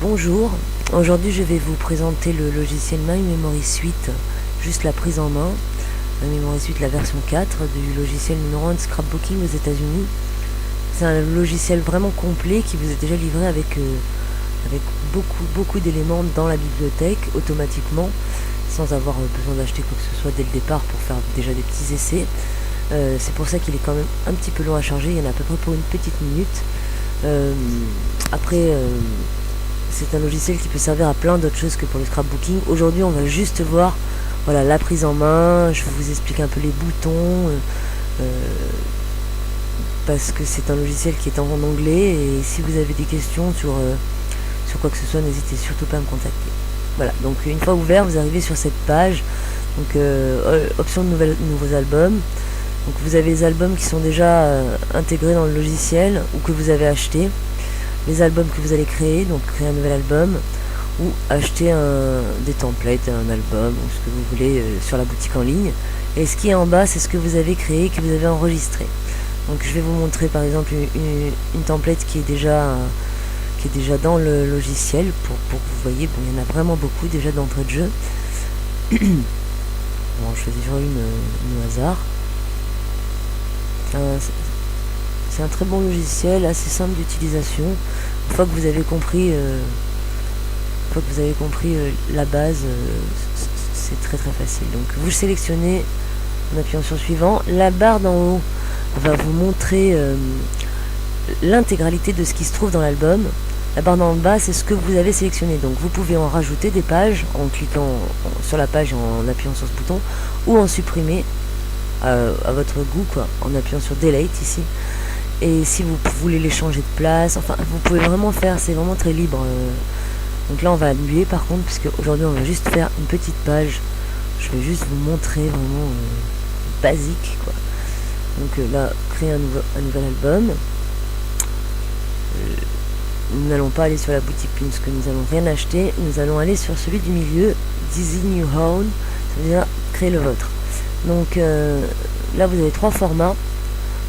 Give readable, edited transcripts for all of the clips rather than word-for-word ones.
Bonjour, aujourd'hui je vais vous présenter le logiciel My Memory Suite, juste la prise en main. My Memory Suite, la version 4 du logiciel numéro 1 de scrapbooking aux États-Unis. C'est un logiciel vraiment complet qui vous est déjà livré avec beaucoup d'éléments dans la bibliothèque automatiquement, sans avoir besoin d'acheter quoi que ce soit dès le départ pour faire déjà des petits essais. C'est pour ça qu'il est quand même un petit peu long à charger, il y en a à peu près pour une petite minute. Après, c'est un logiciel qui peut servir à plein d'autres choses que pour le scrapbooking. Aujourd'hui, on va juste voir voilà, la prise en main. Je vais vous expliquer un peu les boutons, parce que c'est un logiciel qui est en anglais. Et si vous avez des questions sur quoi que ce soit, n'hésitez surtout pas à me contacter. Voilà, donc une fois ouvert, vous arrivez sur cette page. Donc, option de nouveaux albums. Donc vous avez les albums qui sont déjà intégrés dans le logiciel ou que vous avez acheté, les albums que vous allez créer, donc créer un nouvel album ou acheter des templates, un album ou ce que vous voulez sur la boutique en ligne. Et ce qui est en bas, c'est ce que vous avez créé, que vous avez enregistré. Donc je vais vous montrer par exemple une template qui est déjà dans le logiciel pour que vous voyez. Bon, il y en a vraiment beaucoup déjà d'entrée de jeu. Bon, je fais déjà une au hasard. C'est un très bon logiciel, assez simple d'utilisation. Une fois que vous avez compris, la base, c'est très facile. Donc vous sélectionnez en appuyant sur suivant. La barre d'en haut va vous montrer l'intégralité de ce qui se trouve dans l'album. La barre d'en bas, c'est ce que vous avez sélectionné. Donc vous pouvez en rajouter des pages en cliquant sur la page et en appuyant sur ce bouton, ou en supprimer à votre goût, quoi, en appuyant sur Delete ici. Et si vous voulez les changer de place, enfin vous pouvez vraiment faire, c'est vraiment très libre. Donc là on va annuler par contre, puisque aujourd'hui on va juste faire une petite page. Je vais juste vous montrer vraiment basique, quoi. Donc là, créer un nouvel album. Nous n'allons pas aller sur la boutique puisque nous n'allons rien acheter. Nous allons aller sur celui du milieu, Design New Own, ça veut dire créer le vôtre. Donc là vous avez trois formats.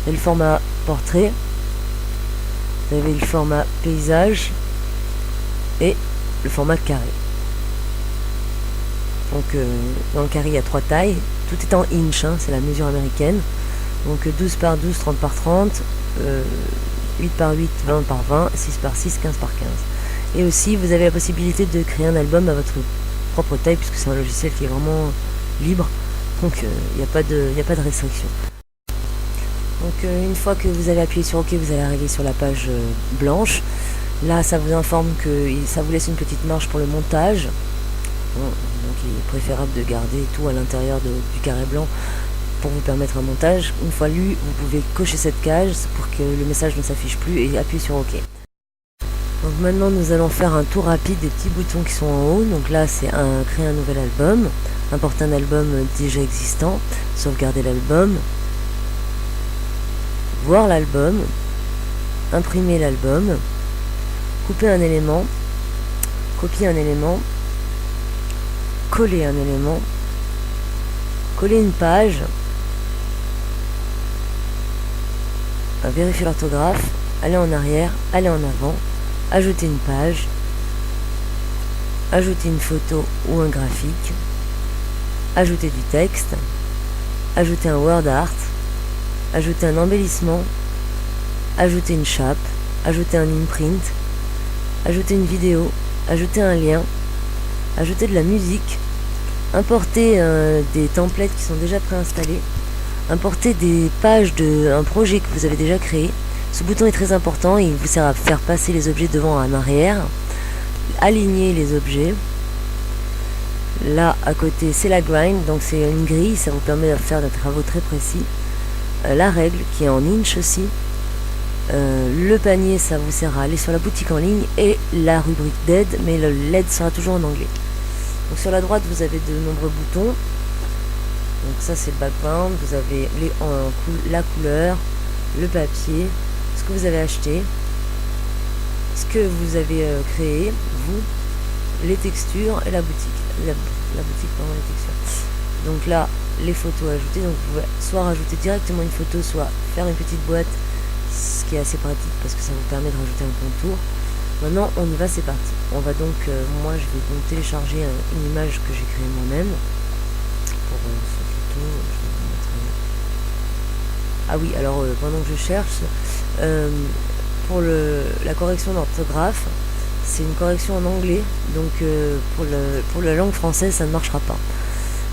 Vous avez le format portrait, vous avez le format paysage et le format carré. Donc dans le carré il y a trois tailles, tout est en inch, hein, c'est la mesure américaine. Donc 12 par 12, 30 par 30, 8 par 8, 20 par 20, 6 par 6, 15 par 15. Et aussi vous avez la possibilité de créer un album à votre propre taille, puisque c'est un logiciel qui est vraiment libre. Donc il n'y a pas de restriction. Donc une fois que vous avez appuyé sur OK, vous allez arriver sur la page blanche. Là ça vous informe que ça vous laisse une petite marge pour le montage. Bon, donc il est préférable de garder tout à l'intérieur du carré blanc pour vous permettre un montage. Une fois lu, vous pouvez cocher cette case pour que le message ne s'affiche plus et appuyer sur OK. Donc maintenant nous allons faire un tour rapide des petits boutons qui sont en haut. Donc là c'est créer un nouvel album, importer un album déjà existant, sauvegarder l'album, voir l'album, imprimer l'album, couper un élément, copier un élément, coller un élément, coller une page, vérifier l'orthographe, aller en arrière, aller en avant, ajouter une page, ajouter une photo ou un graphique, ajouter du texte, ajouter un word art, ajouter un embellissement, ajouter une chape, ajouter un imprint, ajouter une vidéo, ajouter un lien, ajouter de la musique, importer des templates qui sont déjà préinstallés, importer des pages d'un projet que vous avez déjà créé. Ce bouton est très important, il vous sert à faire passer les objets devant en arrière, aligner les objets. Là à côté c'est la grind, donc c'est une grille, ça vous permet de faire des travaux très précis. La règle qui est en inch aussi. Le panier, ça vous sert à aller sur la boutique en ligne, et la rubrique d'aide, mais l'aide sera toujours en anglais. Donc sur la droite vous avez de nombreux boutons. Donc ça c'est le background, vous avez la couleur, le papier, ce que vous avez acheté, ce que vous avez créé, vous, les textures et la boutique. La boutique, pardon, les textures. Donc là, les photos ajoutées, donc vous pouvez soit rajouter directement une photo, soit faire une petite boîte, ce qui est assez pratique parce que ça vous permet de rajouter un contour. Maintenant on y va, c'est parti. On va donc, moi je vais donc télécharger une image que j'ai créée moi-même. Pour cette photo, je vais vous montrer. Ah oui, alors pendant que je cherche, pour la correction d'orthographe, c'est une correction en anglais, donc pour la langue française ça ne marchera pas.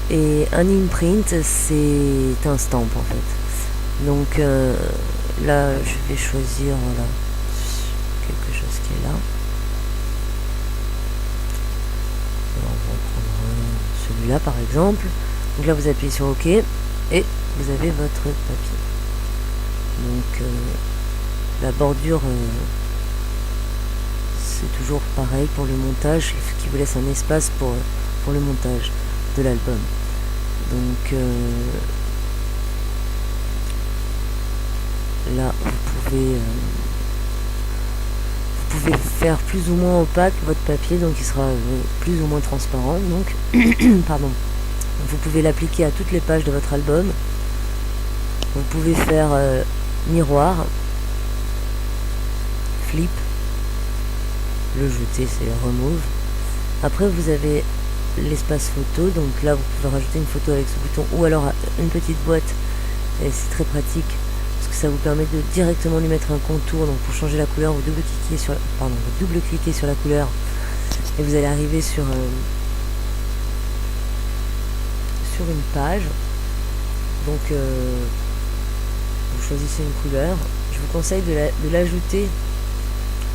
Et un imprint, c'est un stamp en fait. Donc là je vais choisir, voilà, quelque chose qui est là. Alors, on va prendre celui-là par exemple. Donc là vous appuyez sur OK et vous avez votre papier. Donc la bordure, c'est toujours pareil pour le montage, ce qui vous laisse un espace pour le montage de l'album. Donc là vous pouvez faire plus ou moins opaque votre papier, donc il sera plus ou moins transparent. Donc pardon. Vous pouvez l'appliquer à toutes les pages de votre album. Vous pouvez faire miroir, flip, le jeter c'est remove. Après vous avez l'espace photo, donc là vous pouvez rajouter une photo avec ce bouton ou alors une petite boîte, et c'est très pratique parce que ça vous permet de directement lui mettre un contour. Donc pour changer la couleur vous double-cliquez sur la couleur et vous allez arriver sur une page. Donc vous choisissez une couleur. Je vous conseille de l'ajouter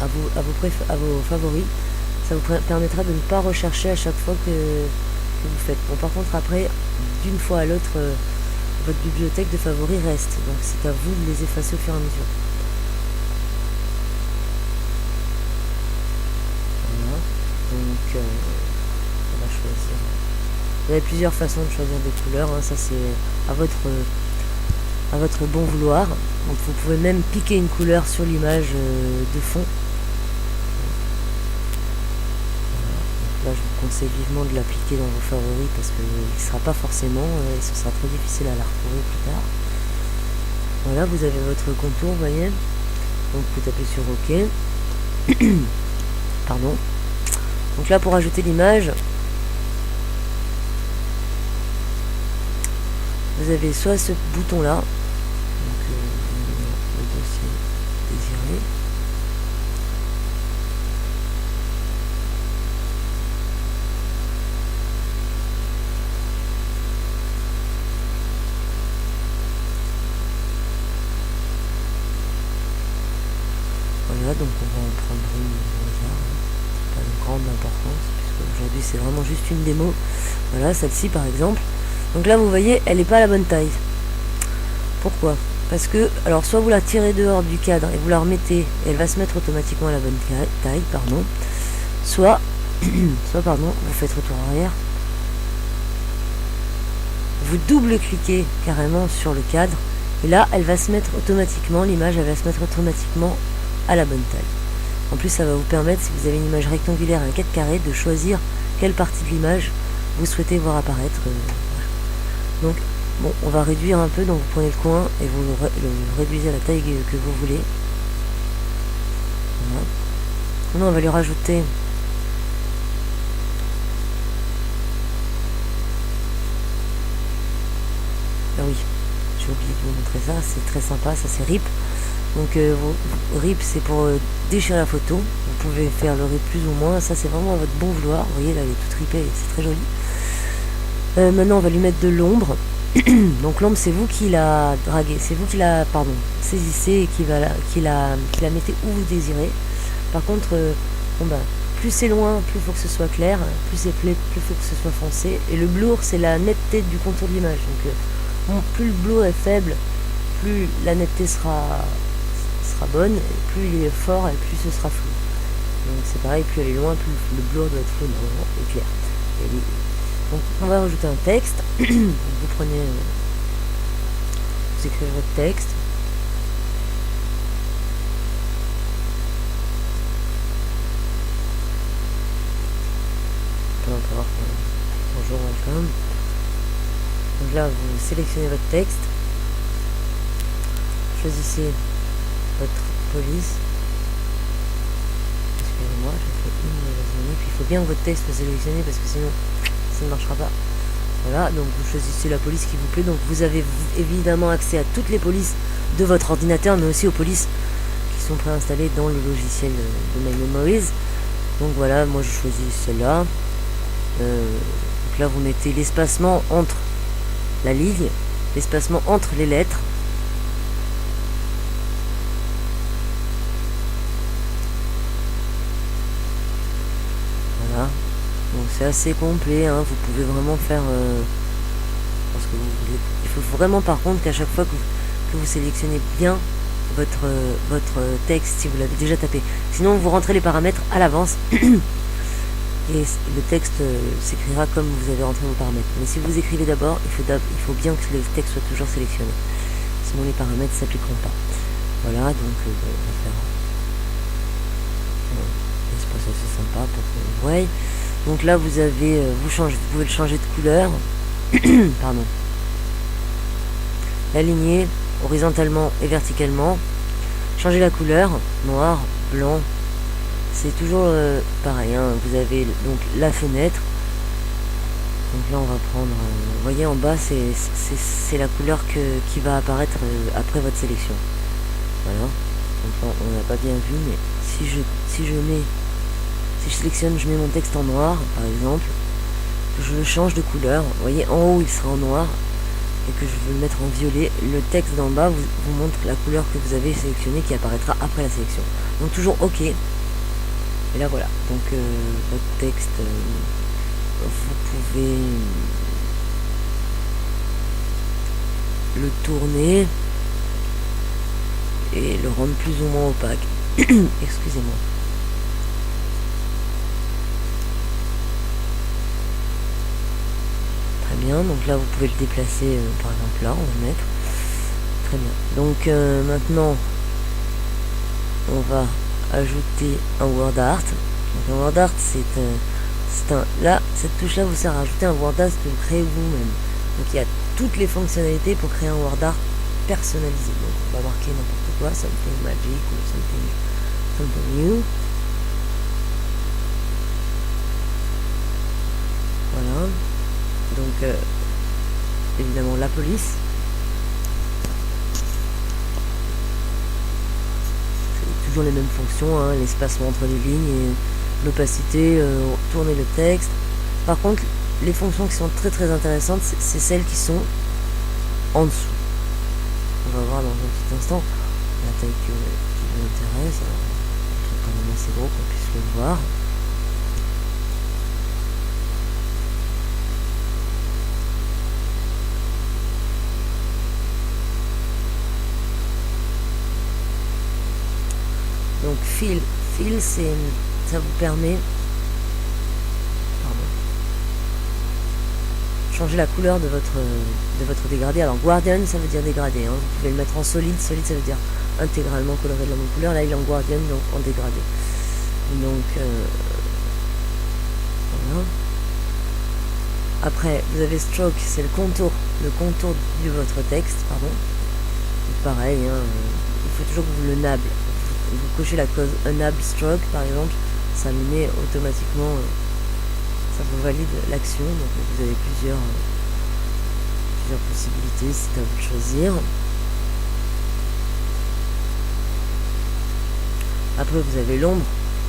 à vos favoris. Ça vous permettra de ne pas rechercher à chaque fois que vous faites. Bon, par contre après, d'une fois à l'autre, votre bibliothèque de favoris reste, donc c'est à vous de les effacer au fur et à mesure. Voilà. Donc on va choisir. Vous avez plusieurs façons de choisir des couleurs, hein. Ça c'est à votre bon vouloir. Donc vous pouvez même piquer une couleur sur l'image de fond. Voilà. Donc là je vous conseille vivement de l'appliquer dans vos favoris parce qu'il ne sera pas forcément, et ce sera très difficile à la retrouver plus tard. Voilà, vous avez votre contour, vous voyez. Donc vous tapez sur OK. Pardon. Donc là pour ajouter l'image, vous avez soit ce bouton là, donc le dossier désiré, voilà. Donc on va en prendre une au hasard, pas de grande importance puisque aujourd'hui c'est vraiment juste une démo. Voilà, celle-ci par exemple. Donc là vous voyez, elle n'est pas à la bonne taille. Pourquoi? Parce que, alors soit vous la tirez dehors du cadre et vous la remettez et elle va se mettre automatiquement à la bonne taille, pardon. Soit vous faites retour arrière, vous double-cliquez carrément sur le cadre et là elle va se mettre automatiquement, l'image elle va se mettre automatiquement à la bonne taille. En plus ça va vous permettre, si vous avez une image rectangulaire, un 4 carré, de choisir quelle partie de l'image vous souhaitez voir apparaître. Donc bon, on va réduire un peu, donc vous prenez le coin et vous réduisez à la taille que vous voulez. Voilà. Maintenant on va lui rajouter ah oui, j'ai oublié de vous montrer ça, c'est très sympa, ça c'est RIP. Donc RIP c'est pour déchirer la photo, vous pouvez faire le RIP plus ou moins, ça c'est vraiment à votre bon vouloir. Vous voyez là elle est toute ripée, c'est très joli. Maintenant on va lui mettre de l'ombre. Donc l'ombre c'est vous qui la draguez, c'est vous qui la saisissez et qui la mettez où vous désirez. Par contre plus c'est loin, plus il faut que ce soit clair, plus c'est plus il faut que ce soit foncé. Et le blur c'est la netteté du contour de l'image. Donc plus le blur est faible, plus la netteté sera bonne, et plus il est fort et plus ce sera flou. Donc c'est pareil, plus elle est loin, plus le blur doit être flou et clair. Donc on va rajouter un texte. Donc, vous écrivez votre texte. Peu importe. Bonjour, welcome. Donc là vous sélectionnez votre texte. Choisissez votre police. Puis il faut bien que votre texte soit sélectionné parce que sinon ça ne marchera pas. Voilà, donc vous choisissez la police qui vous plaît. Donc vous avez évidemment accès à toutes les polices de votre ordinateur, mais aussi aux polices qui sont préinstallées dans le logiciel de My Memories. Donc voilà, moi je choisis celle-là. Donc là vous mettez l'espacement entre la ligne, l'espacement entre les lettres. Voilà, donc c'est assez complet, hein. Vous pouvez vraiment faire ce que vous voulez. Il faut vraiment par contre qu'à chaque fois que vous sélectionnez bien votre texte, si vous l'avez déjà tapé. Sinon vous rentrez les paramètres à l'avance et le texte s'écrira comme vous avez rentré vos paramètres. Mais si vous écrivez d'abord, il faut bien que le texte soit toujours sélectionné. Sinon les paramètres ne s'appliqueront pas. Voilà, donc on va faire un espace assez sympa pour que vous voyez. Donc là vous avez, vous pouvez le changer de couleur. Pardon. L'aligner horizontalement et verticalement. Changer la couleur, noir, blanc. C'est toujours pareil, hein. Vous avez donc la fenêtre. Donc là on va prendre, vous voyez en bas c'est la couleur qui va apparaître après votre sélection. Voilà. Donc là, on n'a pas bien vu, mais si je sélectionne, je mets mon texte en noir par exemple, je le change de couleur, vous voyez en haut il sera en noir, et que je veux le mettre en violet, le texte d'en bas vous montre la couleur que vous avez sélectionnée qui apparaîtra après la sélection. Donc toujours OK. Et là voilà, donc votre texte, vous pouvez le tourner et le rendre plus ou moins opaque. Excusez-moi. Très bien, donc là vous pouvez le déplacer, par exemple là, on va le mettre. Très bien. Donc maintenant, on va ajouter un word art. Donc un word art, là, cette touche là vous sert à ajouter un word art que vous créez vous-même. Donc il y a toutes les fonctionnalités pour créer un word art personnalisé. Donc on va marquer n'importe quoi, something magic ou something new. Voilà. Donc évidemment la police. C'est toujours les mêmes fonctions, hein, l'espacement entre les lignes et l'opacité, tourner le texte. Par contre, les fonctions qui sont très très intéressantes, c'est celles qui sont en dessous. On va voir dans un petit instant la taille qui nous intéresse. Un truc quand même assez gros qu'on puisse le voir. Donc fill, ça vous permet changer la couleur de votre dégradé. Alors Guardian, ça veut dire dégradé, hein. Vous pouvez le mettre en solide. Solide, ça veut dire intégralement coloré de la même couleur. Là il est en Guardian, donc en dégradé. Donc voilà. Après vous avez stroke, c'est le contour de votre texte, pardon. Donc, pareil, hein, il faut toujours que vous le nable. Vous cochez la cause enable stroke par exemple, ça le met automatiquement, ça vous valide l'action. Donc vous avez plusieurs possibilités, c'est à vous de choisir. Après vous avez l'ombre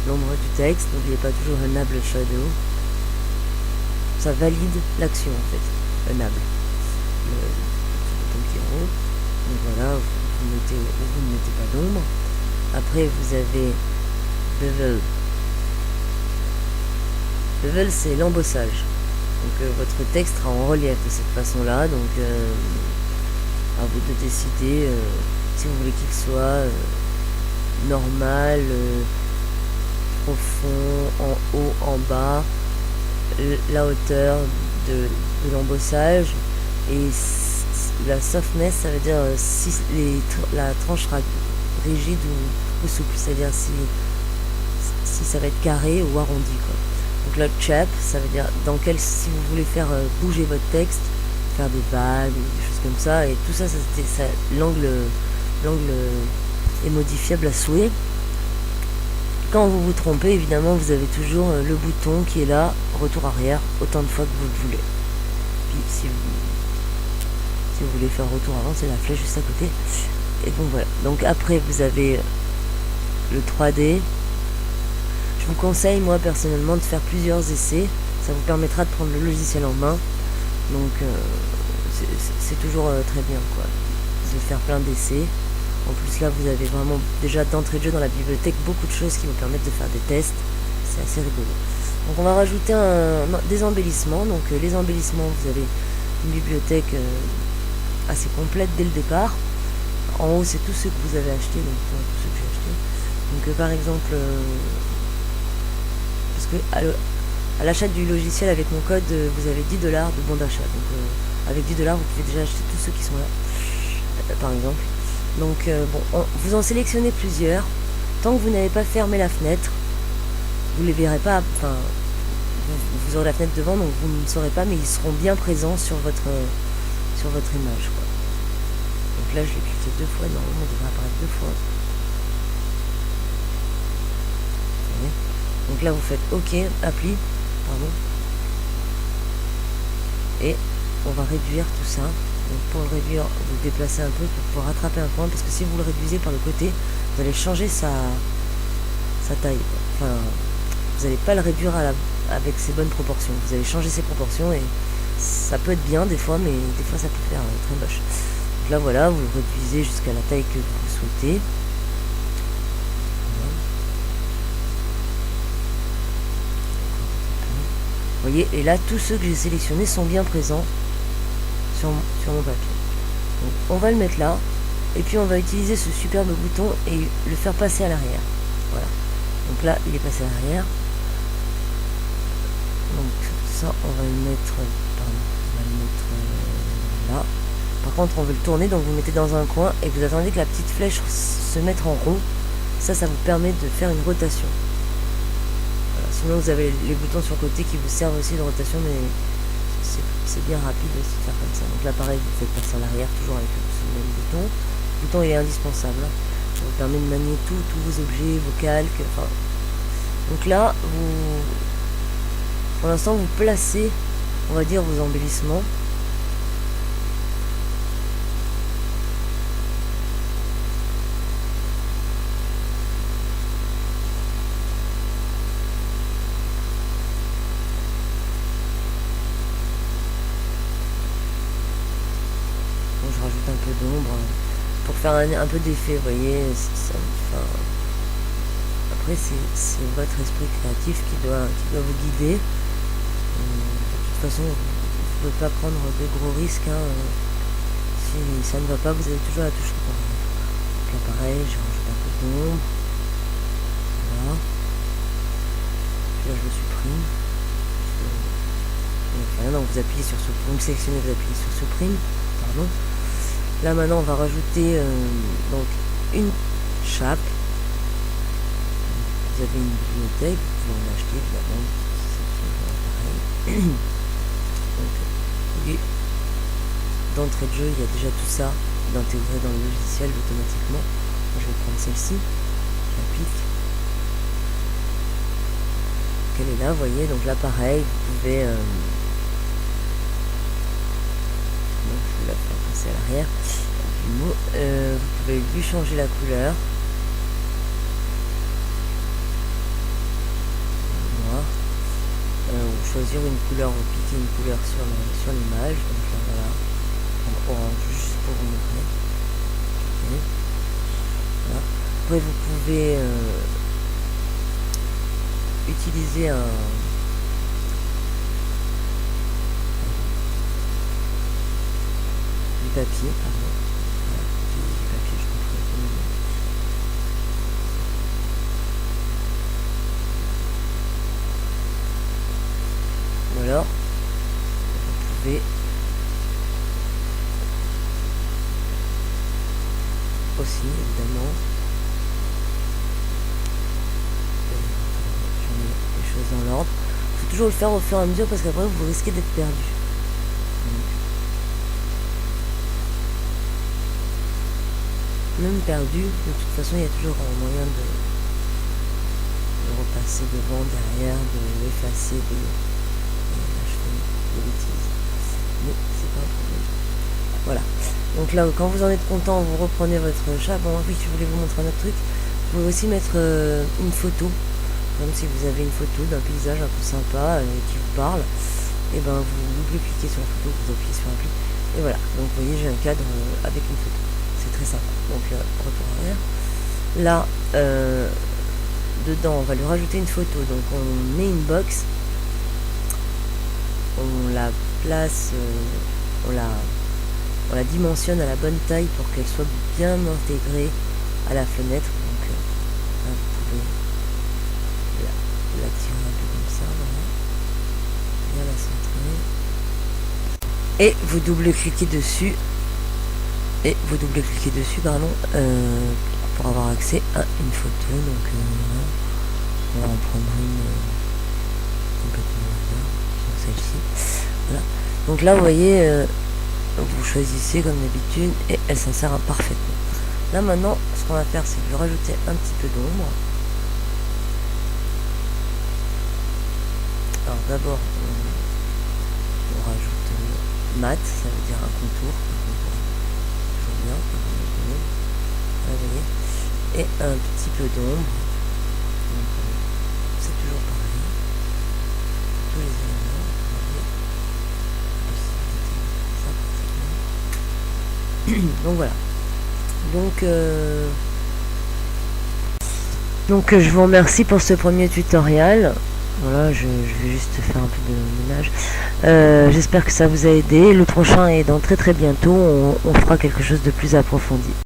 du texte, n'oubliez pas toujours enable shadow, ça valide l'action en fait, enable le petit bouton qui est rond. Donc voilà, vous mettez ou vous ne mettez pas d'ombre. Après vous avez bevel. Bevel, c'est l'embossage. Donc votre texte sera en relief de cette façon-là. Donc à vous de décider si vous voulez qu'il soit normal, profond, en haut, en bas, la hauteur de l'embossage, et la softness, ça veut dire si la tranche sera rigide ou souple, c'est-à-dire si ça va être carré ou arrondi, quoi. Donc là, chap, ça veut dire si vous voulez faire bouger votre texte, faire des vagues, des choses comme ça, et tout ça, l'angle est modifiable à souhait. quand vous vous trompez, évidemment, vous avez toujours le bouton qui est là, retour arrière, autant de fois que vous le voulez. Puis si vous voulez faire retour avant, c'est la flèche juste à côté. Et donc voilà. Donc après, vous avez le 3D. Je vous conseille, moi, personnellement, de faire plusieurs essais. Ça vous permettra de prendre le logiciel en main. Donc c'est toujours très bien, quoi. De faire plein d'essais. En plus là vous avez vraiment déjà d'entrée de jeu dans la bibliothèque beaucoup de choses qui vous permettent de faire des tests. C'est assez rigolo. Donc on va rajouter des embellissements. Donc les embellissements, vous avez une bibliothèque assez complète dès le départ. En haut c'est tous ceux que vous avez achetés, donc tous ceux que j'ai achetés. Donc par exemple, parce que à l'achat du logiciel avec mon code, vous avez 10$ de bon d'achat. Donc avec 10$, vous pouvez déjà acheter tous ceux qui sont là, par exemple. Donc vous en sélectionnez plusieurs. Tant que vous n'avez pas fermé la fenêtre, vous les verrez pas. Enfin, vous aurez la fenêtre devant, donc vous ne saurez pas, mais ils seront bien présents sur votre image, quoi. Donc là, je l'ai cliqué 2 fois. Normalement, on devrait apparaître 2 fois. Donc là, vous faites OK, appli, pardon. Et on va réduire tout ça. Donc pour le réduire, vous le déplacez un peu pour pouvoir rattraper un point, parce que si vous le réduisez par le côté, vous allez changer sa taille. Enfin, vous n'allez pas le réduire avec ses bonnes proportions. Vous allez changer ses proportions et ça peut être bien des fois, mais des fois ça peut faire très moche. Donc là voilà, vous le réduisez jusqu'à la taille que vous souhaitez. Vous voyez, et là tous ceux que j'ai sélectionnés sont bien présents sur mon papier. Donc, on va le mettre là, et puis on va utiliser ce superbe bouton et le faire passer à l'arrière. Voilà. Donc là, il est passé à l'arrière. Donc ça, on va le mettre, là. Par contre, on veut le tourner, donc vous mettez dans un coin et vous attendez que la petite flèche se mette en rond. Ça vous permet de faire une rotation. Voilà. Sinon, vous avez les boutons sur le côté qui vous servent aussi de rotation, mais c'est bien rapide aussi de faire comme ça. Donc là pareil, vous faites passer à l'arrière toujours avec ce même bouton. Le bouton il est indispensable. Ça vous permet de manier tous vos objets, vos calques. Enfin. Donc là, pour l'instant vous placez, on va dire, vos embellissements. Je rajoute un peu d'ombre pour faire un peu d'effet, vous voyez. Après c'est votre esprit créatif qui doit vous guider. De toute façon, vous ne pouvez pas prendre de gros risques, hein. Si ça ne va pas, vous avez toujours la touche record. Donc là pareil, je rajoute un peu d'ombre. Voilà. Puis là je le supprime. Donc vous appuyez sur vous sélectionnez, vous appuyez sur supprime. Pardon. Là maintenant on va rajouter donc une chape. Vous avez une bibliothèque, vous pouvez en acheter évidemment, c'est pareil. Donc d'entrée de jeu, il y a déjà tout ça d'intégrer dans le logiciel automatiquement. Je vais prendre celle-ci, j'applique. Elle est là, vous voyez, donc là pareil, vous pouvez donc je vais la faire passer à l'arrière. Vous pouvez lui changer la couleur. Noir. Ou choisir une couleur, ou piquer une couleur sur l'image. Donc là voilà. En orange, juste pour vous montrer. Okay. Voilà. Après vous pouvez utiliser du papier, pardon. Voilà, du papier, je comprends pas le nom. Ou alors, vous pouvez aussi, évidemment, je mets les choses dans l'ordre. Il faut toujours le faire au fur et à mesure parce qu'après vous risquez d'être perdu. Même perdu, de toute façon il y a toujours un moyen repasser devant, derrière, de effacer des... Là, je fais des bêtises. Mais c'est pas un problème. Voilà. Donc là, quand vous en êtes content, vous reprenez votre chat. Bon, oui, je voulais vous montrer un autre truc. Vous pouvez aussi mettre une photo. Comme si vous avez une photo d'un paysage un peu sympa qui vous parle. Et ben vous double-cliquez sur la photo, vous appuyez sur un clic. Et voilà. Donc vous voyez, j'ai un cadre avec une photo. C'est très sympa. Donc là, retour arrière. Là, dedans, on va lui rajouter une photo. Donc on met une box. On la place, on la dimensionne à la bonne taille pour qu'elle soit bien intégrée à la fenêtre. Donc là, vous pouvez la tirer un peu comme ça, voilà. Bien la centrer. Et vous double-cliquez dessus. Pardon, pour avoir accès à une photo. Donc on va en prendre une complètement hasard, celle-ci. Voilà. Donc là, vous voyez, vous choisissez comme d'habitude et elle s'insère parfaitement. Là maintenant, ce qu'on va faire, c'est lui rajouter un petit peu d'ombre. Alors d'abord, on rajoute mat, ça veut dire un contour. Toujours bien. Là, vous voyez. Et un petit peu d'ombre. C'est toujours pareil. Tous les éléments, vous voyez. Donc voilà. Donc je vous remercie pour ce premier tutoriel. Voilà, je vais juste faire un peu de ménage. J'espère que ça vous a aidé. Le prochain est dans très bientôt. On fera quelque chose de plus approfondi.